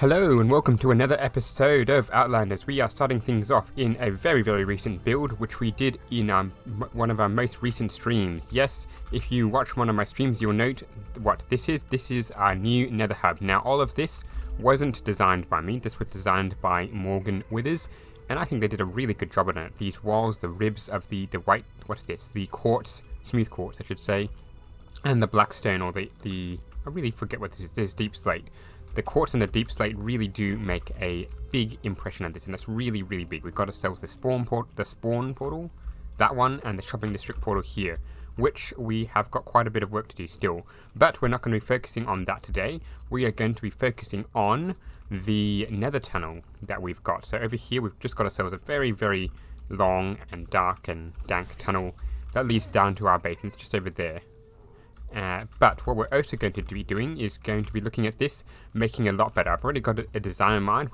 Hello and welcome to another episode of Outlanders. We are starting things off in a very recent build, which we did in one of our most recent streams. Yes, if you watch one of my streams, you'll note what this is. This is our new Nether hub. Now, all of this wasn't designed by me. This was designed by Morgan Withers, and I think they did a really good job on it. These walls, the ribs of the white, what is this? The quartz, smooth quartz, I should say, and the black stone, or the I really forget what this is. This is deep slate. The quartz and the deep slate really do make a big impression on this, and it's really big. We've got ourselves the spawn portal, that one, and the shopping district portal here, which we have got quite a bit of work to do still. But we're not going to be focusing on that today. We are going to be focusing on the Nether Tunnel that we've got. So over here, we've just got ourselves a very long and dark and dank tunnel that leads down to our base, and it's just over there. But what we're also going to be doing is going to be looking at this, making it a lot better. I've already got a design in mind,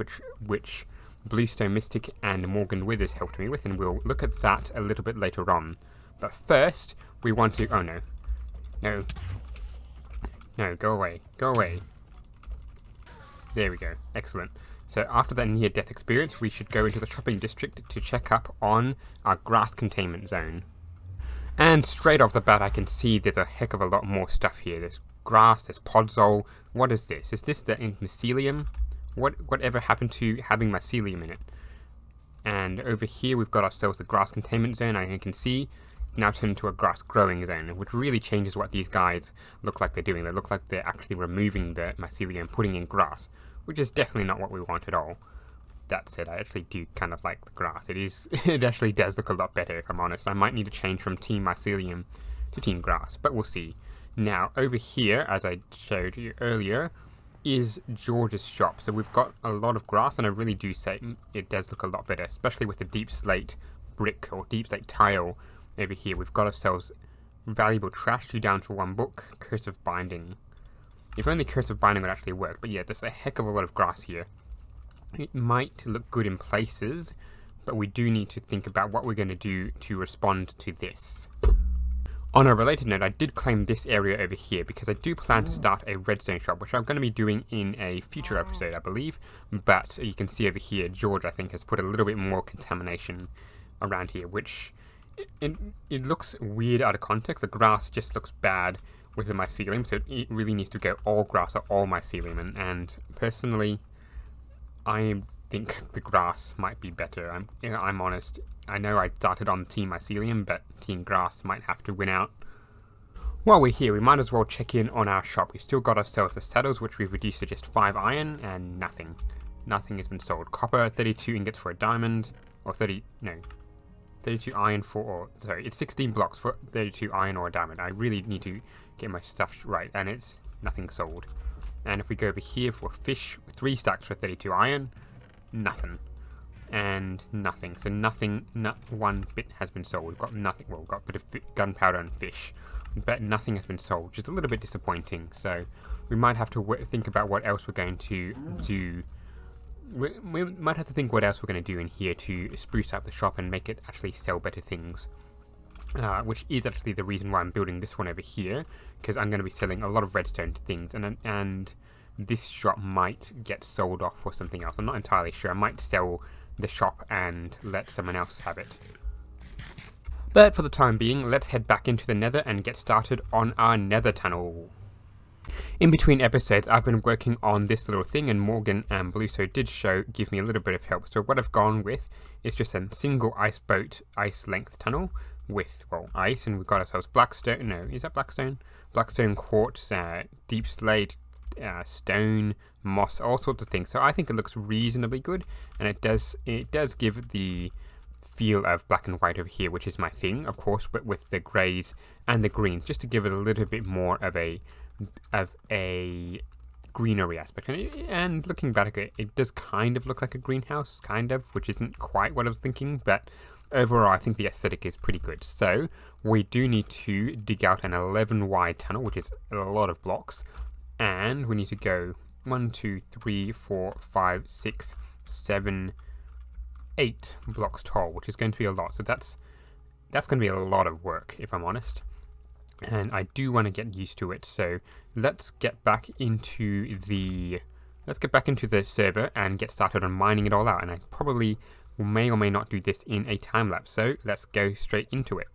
which Bluestone Mystic and Morgan Withers helped me with, and we'll look at that a little bit later on. But first, we want to... oh no. No, go away. Go away. There we go. Excellent. So after that near-death experience, we should go into the shopping district to check up on our grass containment zone. And straight off the bat, I can see there's a heck of a lot more stuff here. There's grass, there's podzol. What is this? Is this the mycelium? Whatever happened to having mycelium in it? And over here, we've got ourselves the grass containment zone. And you can see it's now turned into a grass growing zone, which really changes what these guys look like they're doing. They look like they're actually removing the mycelium and putting in grass, which is definitely not what we want at all. That said, I actually do kind of like the grass. It actually does look a lot better, if I'm honest. I might need to change from Team Mycelium to Team Grass, but we'll see. Now, over here, as I showed you earlier, is George's shop. So we've got a lot of grass, and I really do say it does look a lot better, especially with the deep slate brick or deep slate tile over here. We've got ourselves valuable trash, down to one book, Curse of Binding. If only Curse of Binding would actually work, but yeah, there's a heck of a lot of grass here. It might look good in places, but we do need to think about what we're going to do to respond to this. On a related note, I did claim this area over here because I do plan to start a redstone shop, which I'm going to be doing in a future episode, I believe. But you can see over here, George, I think, has put a little bit more contamination around here, which it looks weird out of context. The grass just looks bad with the mycelium, so it really needs to go all grass or all mycelium. And personally, I think the grass might be better. I'm honest. I know I started on Team Mycelium, but Team Grass might have to win out. While we're here, we might as well check in on our shop. We've still got ourselves the saddles, which we've reduced to just 5 iron, and nothing. Nothing has been sold. Copper, 32 ingots for a diamond, or 32 iron for, or, sorry, it's 16 blocks for 32 iron or a diamond. I really need to get my stuff right, and it's nothing sold. And if we go over here for fish, 3 stacks for 32 iron, nothing. And nothing. So nothing, not one bit has been sold. We've got nothing. Well, we've got a bit of gunpowder and fish, but nothing has been sold, which is a little bit disappointing. So we might have to think about what else we're going to do. We might have to think what else we're going to do in here to spruce up the shop and make it actually sell better things. Which is actually the reason why I'm building this one over here, because I'm going to be selling a lot of redstone things, and this shop might get sold off for something else. I'm not entirely sure. I might sell the shop and let someone else have it. But for the time being, let's head back into the Nether and get started on our Nether Tunnel. In between episodes, I've been working on this little thing, and Morgan and Bluestone did give me a little bit of help. So what I've gone with is just a single ice boat, ice length tunnel with, well, ice, and we've got ourselves blackstone. No, is that blackstone? Blackstone, quartz, deep slate, stone, moss, all sorts of things. So I think it looks reasonably good, and it does give the feel of black and white over here, which is my thing, of course, but with the greys and the greens, just to give it a little bit more of a greenery aspect. And looking back at it, it does kind of look like a greenhouse, kind of, which isn't quite what I was thinking, but overall I think the aesthetic is pretty good. So we do need to dig out an 11 wide tunnel, which is a lot of blocks, and we need to go 1, 2, 3, 4, 5, 6, 7, 8 blocks tall, which is going to be a lot. So that's going to be a lot of work, if I'm honest. and I do want to get used to it. So let's get back into the let's get back into the server and get started on mining it all out. And I probably may or may not do this in a time lapse, so let's go straight into it.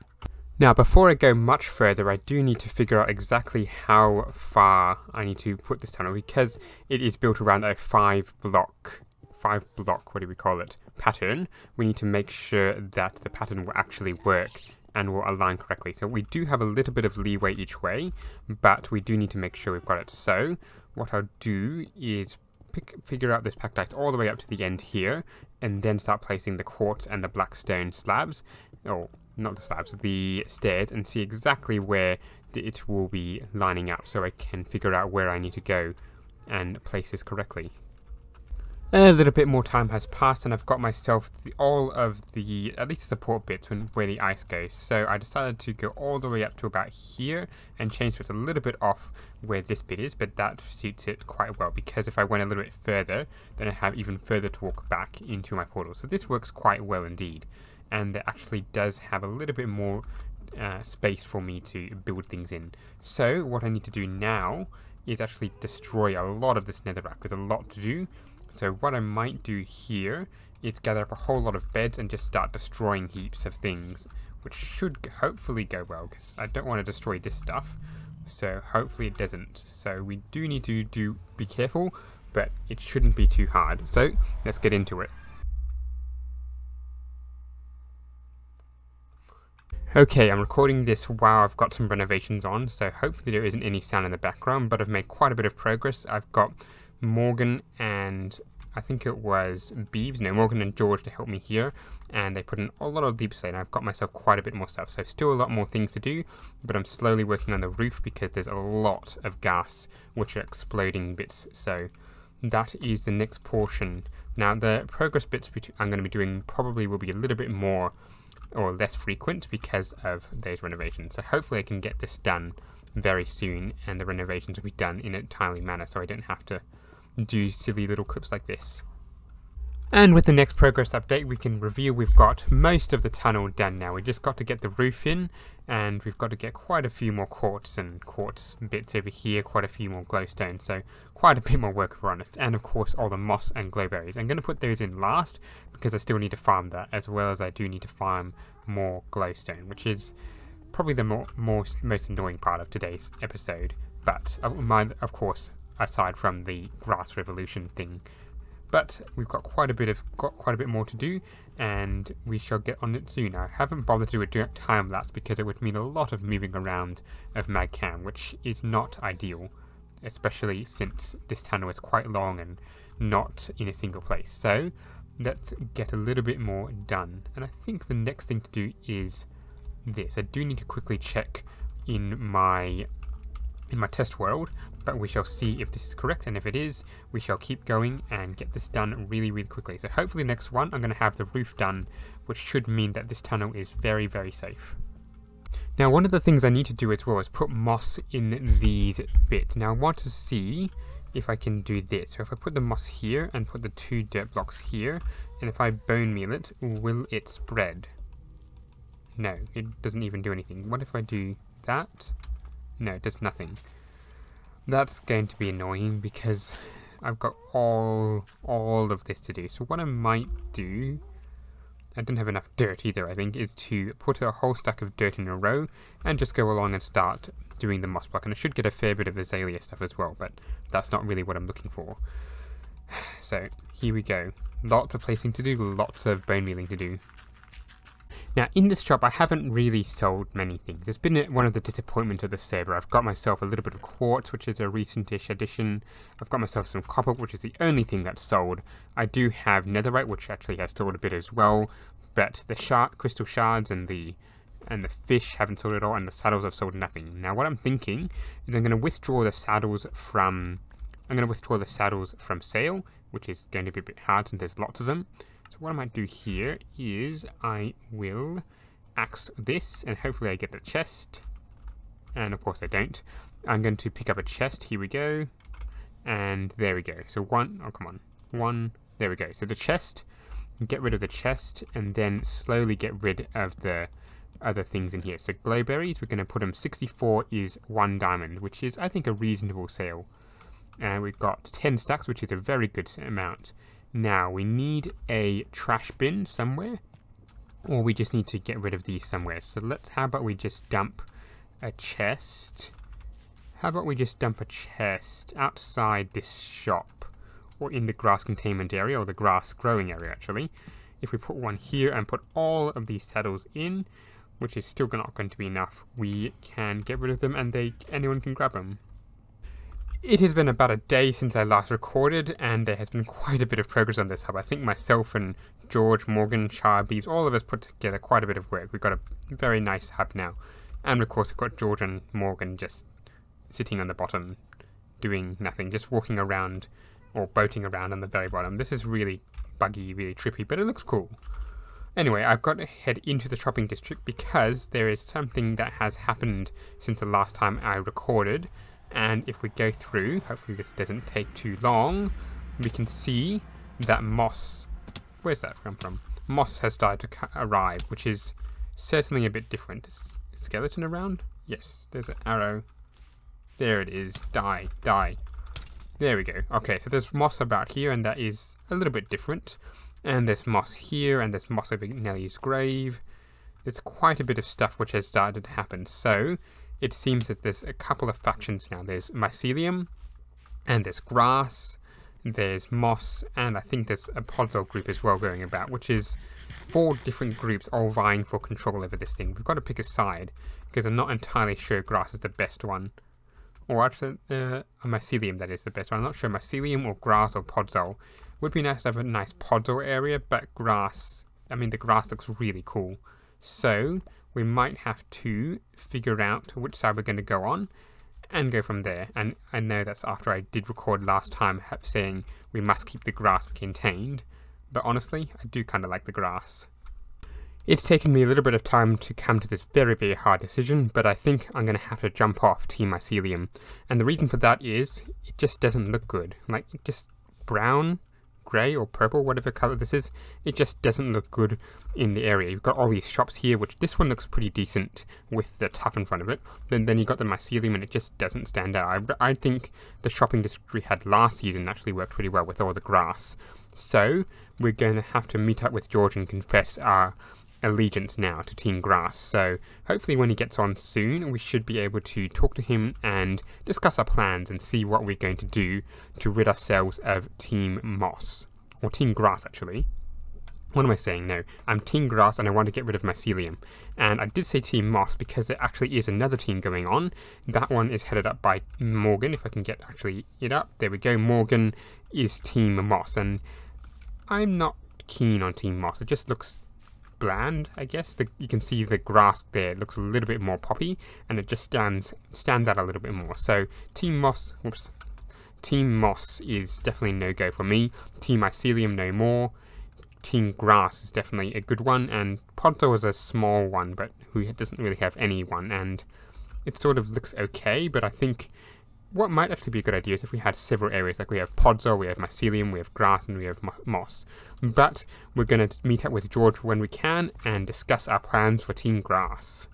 Now, before I go much further, I do need to figure out exactly how far I need to put this tunnel, because it is built around a 5-block, what do we call it, pattern. We need to make sure that the pattern will actually work and will align correctly. So we do have a little bit of leeway each way, but we do need to make sure we've got it. So what I'll do is figure out this packtite all the way up to the end here, and then start placing the quartz and the black stone slabs, or not the slabs, the stairs, and see exactly where it will be lining up, so I can figure out where I need to go and place this correctly. A little bit more time has passed, and I've got myself all of the, at least the support bits where the ice goes. So I decided to go all the way up to about here and change it a little bit off where this bit is, but that suits it quite well, because if I went a little bit further, then I have even further to walk back into my portal. So this works quite well indeed, and it actually does have a little bit more space for me to build things in. So what I need to do now is actually destroy a lot of this netherrack. There's a lot to do. So what I might do here is gather up a whole lot of beds and just start destroying heaps of things, which should hopefully go well, because I don't want to destroy this stuff, so hopefully it doesn't. So we do need to be careful, but it shouldn't be too hard. So let's get into it. Okay, I'm recording this while I've got some renovations on, so hopefully there isn't any sound in the background, but I've made quite a bit of progress. I've got Morgan and I think it was Morgan and George to help me here, and they put in a lot of deep slate, and I've got myself quite a bit more stuff, so still a lot more things to do, but I'm slowly working on the roof because there's a lot of gas which are exploding bits, so that is the next portion. Now the progress bits I'm going to be doing probably will be a little bit more or less frequent because of those renovations, so hopefully I can get this done very soon and the renovations will be done in a timely manner, so I don't have to do silly little clips like this. And with the next progress update, we can reveal we've got most of the tunnel done now. We just got to get the roof in, and we've got to get quite a few more quartz bits over here, quite a few more glowstone, so quite a bit more work, if we're honest. And of course all the moss and glowberries. I'm going to put those in last because I still need to farm that, as well as I do need to farm more glowstone, which is probably the most annoying part of today's episode, but of course, aside from the grass revolution thing. But we've got quite a bit more to do, and we shall get on it soon. I haven't bothered to do a direct time lapse because it would mean a lot of moving around of Magcam, which is not ideal, especially since this tunnel is quite long and not in a single place. So let's get a little bit more done, and I think the next thing to do is this. I do need to quickly check in my test world, but we shall see if this is correct, and if it is, we shall keep going and get this done really quickly. So hopefully next one I'm going to have the roof done, which should mean that this tunnel is very safe. Now one of the things I need to do as well is put moss in these bits. Now I want to see if I can do this. So if I put the moss here and put the 2 dirt blocks here, and if I bone meal it, will it spread? No, it doesn't even do anything. What if I do that? No, it does nothing. That's going to be annoying because I've got all of this to do. So what I might do, I don't have enough dirt either, I think, is to put a whole stack of dirt in a row and just go along and start doing the moss block. And I should get a fair bit of azalea stuff as well, but that's not really what I'm looking for. So here we go. Lots of placing to do, lots of bone mealing to do. Now in this shop I haven't really sold many things. It's been one of the disappointments of the server. I've got myself a little bit of quartz, which is a recent-ish addition. I've got myself some copper, which is the only thing that's sold. I do have netherite, which actually has sold a bit as well, but the crystal shards and the fish haven't sold at all, and the saddles have sold nothing. Now what I'm thinking is I'm going to withdraw the saddles from sale, which is going to be a bit hard since there's lots of them. So what I might do here is I will axe this, and hopefully I get the chest, and of course I don't. I'm going to pick up a chest, here we go, and there we go. So there we go. So the chest, get rid of the chest, and then slowly get rid of the other things in here. So glowberries, we're going to put them 64 is 1 diamond, which is I think a reasonable sale. And we've got 10 stacks, which is a very good amount. Now, we need a trash bin somewhere, or we just need to get rid of these somewhere. So how about we just dump a chest? How about we just dump a chest outside this shop, or in the grass containment area, or the grass growing area actually. If we put one here and put all of these saddles in, which is still not going to be enough, we can get rid of them and anyone can grab them. It has been about a day since I last recorded, and there has been quite a bit of progress on this hub. I think myself and George, Morgan, Char, Beeves, all of us put together quite a bit of work. We've got a very nice hub now. And of course we've got George and Morgan just sitting on the bottom, doing nothing, just walking around or boating around on the very bottom. This is really buggy, really trippy, but it looks cool. Anyway, I've got to head into the shopping district because there is something that has happened since the last time I recorded. And if we go through, hopefully this doesn't take too long, we can see that moss, where's that come from? Moss has started to arrive, which is certainly a bit different. Is a skeleton around? Yes, there's an arrow. There it is. Die, die. There we go. Okay, so there's moss about here, and that is a little bit different. And there's moss here, and there's moss over Nellie's grave. There's quite a bit of stuff which has started to happen. So it seems that there's a couple of factions now. There's Mycelium, and there's grass, there's moss, and I think there's a podzol group as well going about, which is 4 different groups all vying for control over this thing. We've got to pick a side, because I'm not entirely sure grass is the best one. Or actually, Mycelium, that is the best one. I'm not sure Mycelium or grass or podzol. Would be nice to have a nice podzol area, but grass, I mean the grass looks really cool. So we might have to figure out which side we're going to go on and go from there. And I know that's after I did record last time saying we must keep the grass contained, but honestly I do kind of like the grass. It's taken me a little bit of time to come to this very, very hard decision, but I think I'm going to have to jump off Team Mycelium. And the reason for that is it just doesn't look good. Like, just brown, grey or purple, whatever colour this is, it just doesn't look good in the area. You've got all these shops here, which this one looks pretty decent with the tuff in front of it. Then you've got the Mycelium and it just doesn't stand out. I think the shopping district we had last season actually worked pretty well with all the grass. So we're going to have to meet up with George and confess our allegiance now to Team Grass. So hopefully when he gets on soon, we should be able to talk to him and discuss our plans and see what we're going to do to rid ourselves of Team Moss. Or Team Grass, actually. What am I saying? No, I'm Team Grass and I want to get rid of Mycelium. And I did say Team Moss because there actually is another team going on. That one is headed up by Morgan, if I can get actually it up. There we go. Morgan is Team Moss, and I'm not keen on Team Moss. It just looks bland, I guess. You can see the grass there. It looks a little bit more poppy, and it just stands out a little bit more. So Team Moss, Team Moss is definitely no go for me. Team Mycelium no more. Team Grass is definitely a good one, and Podzol is a small one, but who doesn't really have anyone, and it sort of looks okay. But I think what might actually be a good idea is if we had several areas, like we have Podzol, we have Mycelium, we have Grass, and we have Moss. But we're going to meet up with George when we can and discuss our plans for Team Grass.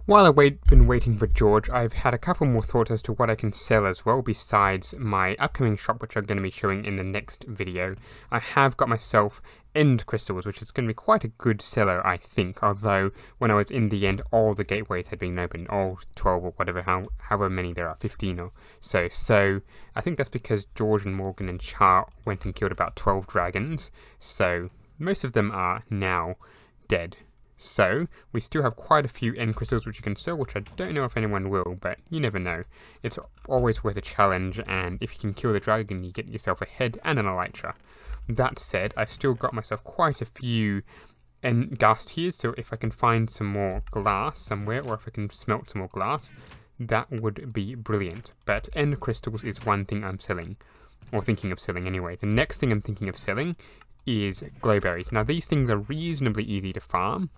While I've been waiting for George, I've had a couple more thoughts as to what I can sell as well, besides my upcoming shop, which I'm going to be showing in the next video. I have got myself end crystals, which is going to be quite a good seller, I think, although when I was in the end, all the gateways had been opened, all 12 or whatever, however many there are, 15 or so. So I think that's because George and Morgan and Char went and killed about 12 dragons, so most of them are now dead. So we still have quite a few end crystals which you can sell, which I don't know if anyone will, but you never know. It's always worth a challenge, and if you can kill the dragon, you get yourself a head and an elytra. That said, I've still got myself quite a few ghast here, so if I can find some more glass somewhere, or if I can smelt some more glass, that would be brilliant. But end crystals is one thing I'm selling, or thinking of selling anyway. The next thing I'm thinking of selling is glowberries. Now these things are reasonably easy to farm,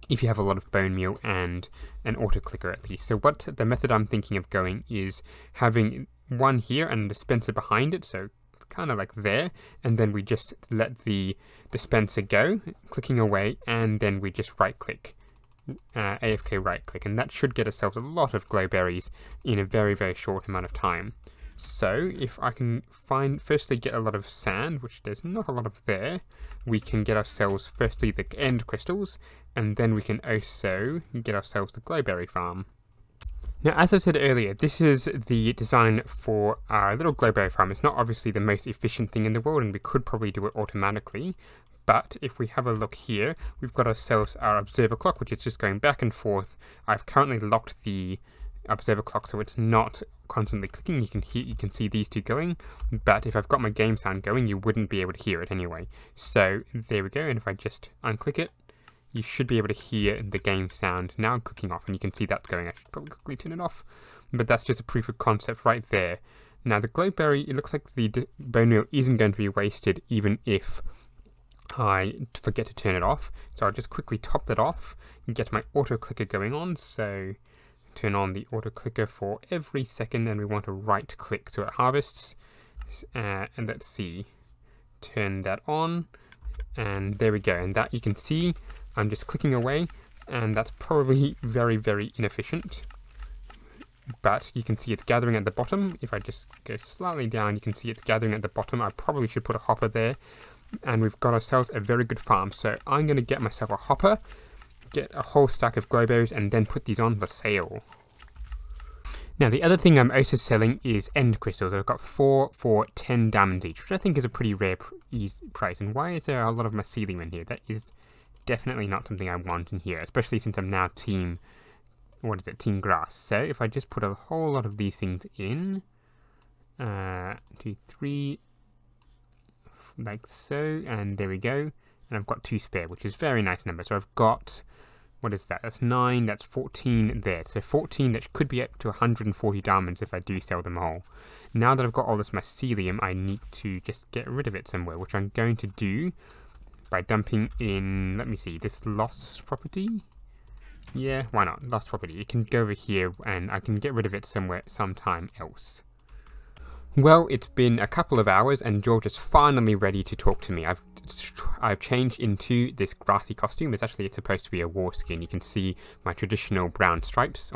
if you have a lot of bone meal and an auto clicker at least. So what the method I'm thinking of going is having one here and a dispenser behind it, so kind of like there, and then we just let the dispenser go, clicking away, and then we just right click, AFK right click, and that should get ourselves a lot of glowberries in a very, very short amount of time. So if I can firstly get a lot of sand, which there's not a lot of there, we can get ourselves firstly the end crystals, and then we can also get ourselves the glowberry farm. Now, as I said earlier, this is the design for our little glowberry farm. It's not obviously the most efficient thing in the world, and we could probably do it automatically. But if we have a look here, we've got ourselves our observer clock, which is just going back and forth. I've currently locked the observer clock so it's not constantly clicking. You can see these two going, but if I've got my game sound going, you wouldn't be able to hear it anyway. So there we go, and if I just unclick it, you should be able to hear the game sound now clicking off, and you can see that's going. I should probably quickly turn it off, but that's just a proof of concept right there. Now the glowberry, it looks like the bone meal isn't going to be wasted even if I forget to turn it off. So I'll just quickly top that off and get my auto clicker going on. So turn on the auto clicker for every second, and we want to right click so it harvests. And let's see, turn that on, and there we go. And that you can see I'm just clicking away, and that's probably very, very inefficient. But you can see it's gathering at the bottom. If I just go slightly down, you can see it's gathering at the bottom. I probably should put a hopper there. And we've got ourselves a very good farm. So I'm going to get myself a hopper, get a whole stack of glowberries, and then put these on for sale. Now the other thing I'm also selling is end crystals. I've got 4 for 10 diamonds each, which I think is a pretty rare price. And why is there a lot of mycelium in here? That is definitely not something I want in here, especially since I'm now team grass. So if I just put a whole lot of these things in, 2, 3, like so, and there we go. And I've got 2 spare, which is a very nice number. So I've got, what is that? That's 9, that's 14 there. So 14, that could be up to 140 diamonds if I do sell them all. Now that I've got all this mycelium, I need to just get rid of it somewhere, which I'm going to do by dumping in, let me see, this lost property. Yeah, why not? Lost property. It can go over here, and I can get rid of it sometime else. Well, it's been a couple of hours, and George is finally ready to talk to me. I've changed into this grassy costume. It's supposed to be a war skin. You can see my traditional brown stripes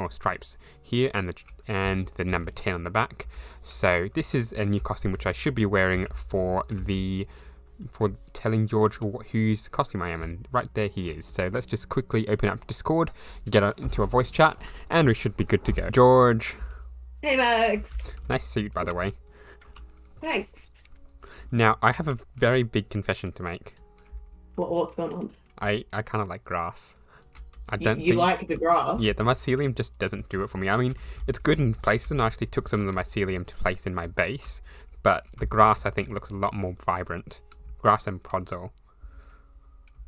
here, and the number 10 on the back. So this is a new costume which I should be wearing for telling George whose costume I am, and right there he is. So let's just quickly open up Discord, get into a voice chat, and we should be good to go. George. Hey Max. Nice suit, by the way. Thanks. Now, I have a very big confession to make. What's going on? I kind of like grass. You like the grass? Yeah, the mycelium just doesn't do it for me. I mean, it's good in places, and I actually took some of the mycelium to place in my base, but the grass, I think, looks a lot more vibrant. Grass and podzol.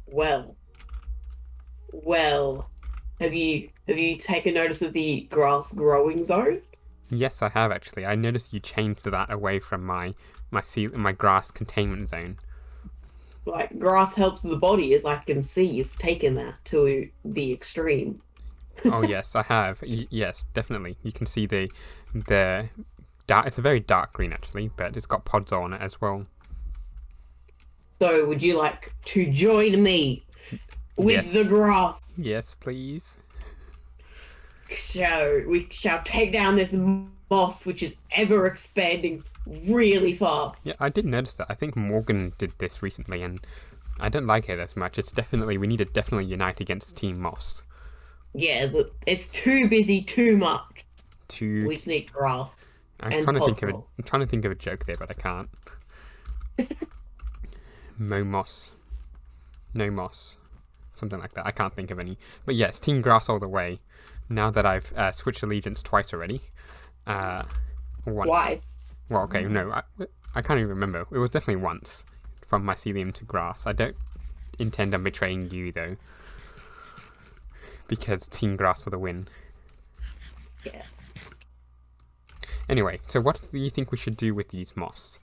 Well, have you taken notice of the grass growing zone? Yes, I have actually. I noticed you changed that away from my grass containment zone. Like, grass helps the body, as I can see you've taken that to the extreme. Oh yes, I have. Yes, definitely. You can see the dark. It's a very dark green actually, but it's got podzol on it as well. So, would you like to join me with the grass? Yes, please. So, we shall take down this moss, which is ever expanding really fast. Yeah, I did notice that. I think Morgan did this recently, and I don't like it as much. We need to definitely unite against Team Moss. Yeah, it's too busy, too much. We just need grass. I'm trying to think of a joke there, but I can't. No moss. Something like that. I can't think of any. But yes, Team Grass all the way. Now that I've switched allegiance twice already. Once. Twice? Well, okay, no. I can't even remember. It was definitely once. From Mycelium to Grass. I don't intend on betraying you, though. Because Team Grass for the win. Yes. Anyway, so what do you think we should do with these moss?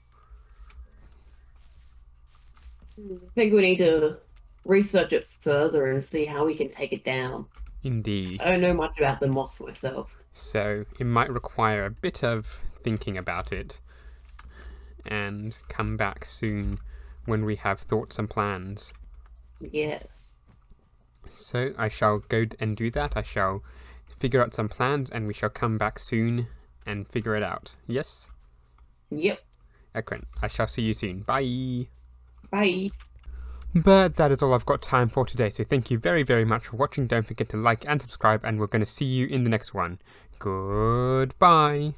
I think we need to research it further and see how we can take it down. Indeed. I don't know much about the moss myself. So it might require a bit of thinking about it, and come back soon when we have thoughts and plans. Yes. So I shall go and do that. I shall figure out some plans, and we shall come back soon and figure it out. Yes? Yep. Excellent. I shall see you soon. Bye. Bye. But that is all I've got time for today, so thank you very, very much for watching. Don't forget to like and subscribe, and we're going to see you in the next one. Goodbye.